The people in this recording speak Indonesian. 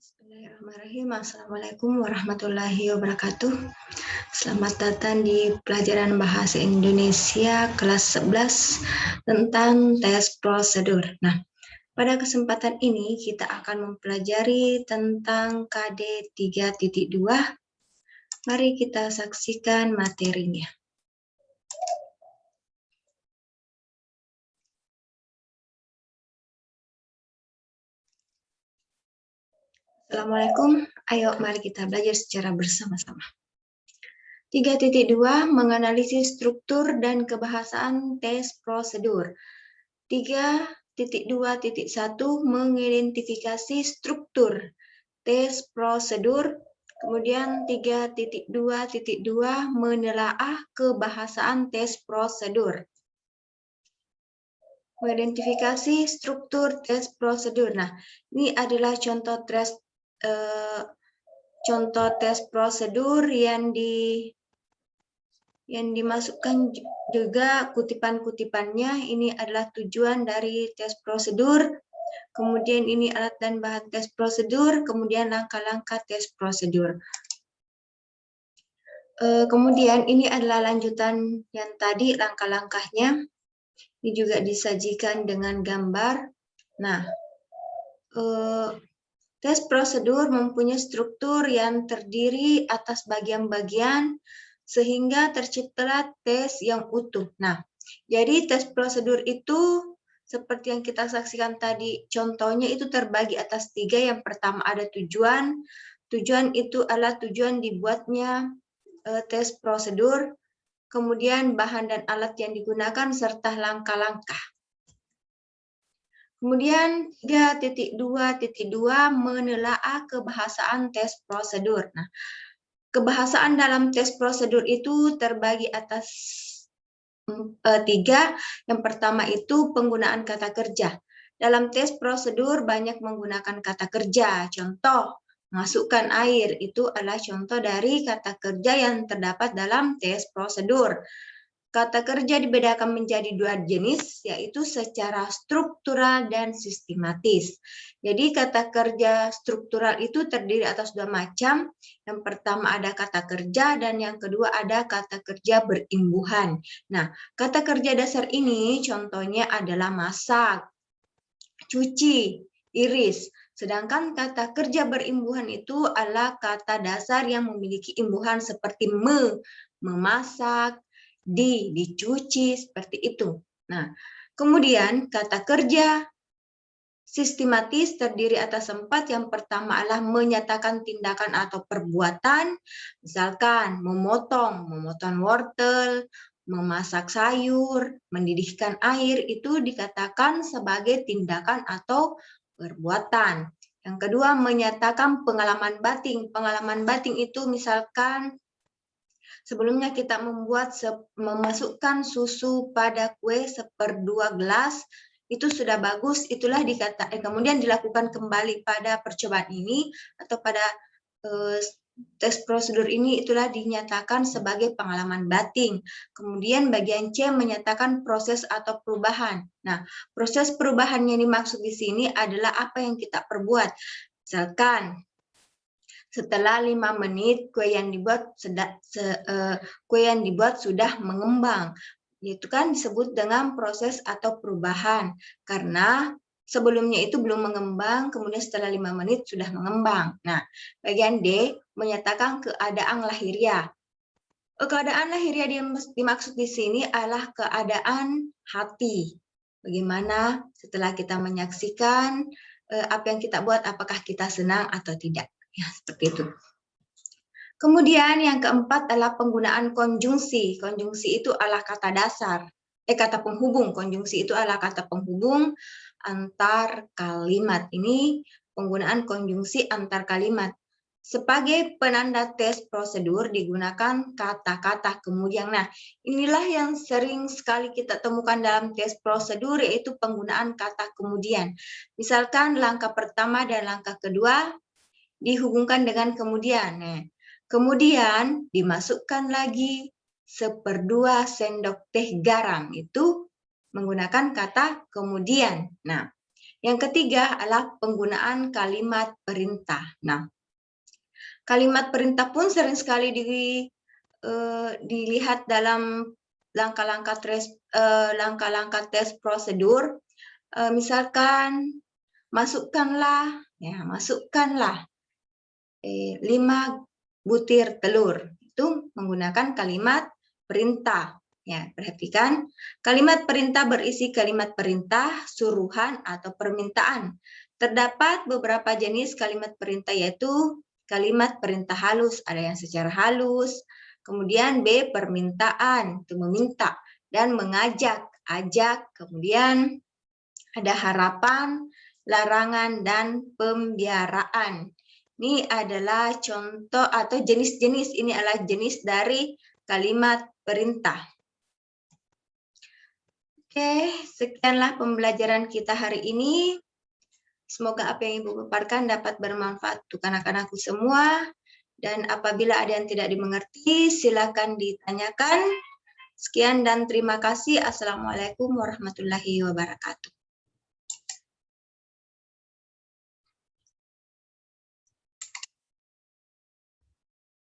Bismillahirrahmanirrahim. Assalamualaikum warahmatullahi wabarakatuh. Selamat datang di pelajaran Bahasa Indonesia kelas 11 tentang tes prosedur. Nah, pada kesempatan ini kita akan mempelajari tentang KD 3.2. Mari kita saksikan materinya. Assalamualaikum. Ayo mari kita belajar secara bersama-sama. 3.2 menganalisis struktur dan kebahasaan tes prosedur. 3.2.1 mengidentifikasi struktur tes prosedur. Kemudian 3.2.2 menelaah kebahasaan tes prosedur. Mengidentifikasi struktur tes prosedur. Nah, ini adalah contoh tes prosedur yang dimasukkan juga kutipan-kutipannya. Ini adalah tujuan dari tes prosedur. Kemudian ini alat dan bahan tes prosedur. Kemudian langkah-langkah tes prosedur. Kemudian ini adalah lanjutan yang tadi, langkah-langkahnya. Ini juga disajikan dengan gambar. Nah, tes prosedur mempunyai struktur yang terdiri atas bagian-bagian sehingga terciptalah tes yang utuh. Nah, jadi tes prosedur itu seperti yang kita saksikan tadi, contohnya itu terbagi atas 3. Yang pertama ada tujuan. Tujuan itu adalah tujuan dibuatnya tes prosedur, kemudian bahan dan alat yang digunakan, serta langkah-langkah. Kemudian 3.2.2 menelaah kebahasaan tes prosedur. Nah, kebahasaan dalam tes prosedur itu terbagi atas 3. Yang pertama itu penggunaan kata kerja. Dalam tes prosedur banyak menggunakan kata kerja. Contoh, masukkan air itu adalah contoh dari kata kerja yang terdapat dalam tes prosedur. Kata kerja dibedakan menjadi 2 jenis, yaitu secara struktural dan sistematis. Jadi kata kerja struktural itu terdiri atas 2 macam. Yang pertama ada kata kerja dan yang kedua ada kata kerja berimbuhan. Nah, kata kerja dasar ini contohnya adalah masak, cuci, iris. Sedangkan kata kerja berimbuhan itu adalah kata dasar yang memiliki imbuhan seperti memasak, dicuci, seperti itu. Nah, kemudian kata kerja sistematis terdiri atas 4. Yang pertama adalah menyatakan tindakan atau perbuatan, misalkan memotong wortel, memasak sayur, mendidihkan air, itu dikatakan sebagai tindakan atau perbuatan. Yang kedua, menyatakan pengalaman batin. Pengalaman batin itu misalkan sebelumnya kita memasukkan susu pada kue 1/2 gelas, itu sudah bagus, itulah kemudian dilakukan kembali pada percobaan ini atau pada tes prosedur ini, itulah dinyatakan sebagai pengalaman batin. Kemudian bagian C menyatakan proses atau perubahan. Nah, proses perubahan yang dimaksud di sini adalah apa yang kita perbuat. Misalkan setelah 5 menit kue yang dibuat sudah mengembang. Itu kan disebut dengan proses atau perubahan. Karena sebelumnya itu belum mengembang, kemudian setelah 5 menit sudah mengembang. Nah, bagian D menyatakan keadaan lahiriah. Keadaan lahiriah dimaksud di sini adalah keadaan hati. Bagaimana setelah kita menyaksikan apa yang kita buat, apakah kita senang atau tidak. Ya, seperti itu. Kemudian yang keempat adalah penggunaan konjungsi. Konjungsi itu adalah kata dasar, kata penghubung. Konjungsi itu adalah kata penghubung antar kalimat. Ini penggunaan konjungsi antar kalimat. Sebagai penanda tes prosedur digunakan kata-kata kemudian. Nah, inilah yang sering sekali kita temukan dalam tes prosedur, yaitu penggunaan kata kemudian. Misalkan langkah pertama dan langkah kedua dihubungkan dengan kemudian. Nah, kemudian dimasukkan lagi 1/2 sendok teh garam, itu menggunakan kata kemudian. Nah, Yang ketiga adalah penggunaan kalimat perintah. Nah, kalimat perintah pun sering sekali dilihat dalam langkah-langkah tes prosedur. Misalkan masukkanlah 5 butir telur. Itu menggunakan kalimat perintah. Ya, perhatikan, kalimat perintah berisi kalimat perintah, suruhan, atau permintaan. Terdapat beberapa jenis kalimat perintah, yaitu kalimat perintah halus, ada yang secara halus, kemudian B, permintaan, itu meminta, dan mengajak, ajak, kemudian ada harapan, larangan, dan pembiaraan. Ini adalah contoh atau jenis-jenis, ini adalah jenis dari kalimat perintah. Oke, sekianlah pembelajaran kita hari ini. Semoga apa yang Ibu paparkan dapat bermanfaat untuk anak-anakku semua. Dan apabila ada yang tidak dimengerti, silakan ditanyakan. Sekian dan terima kasih. Assalamualaikum warahmatullahi wabarakatuh.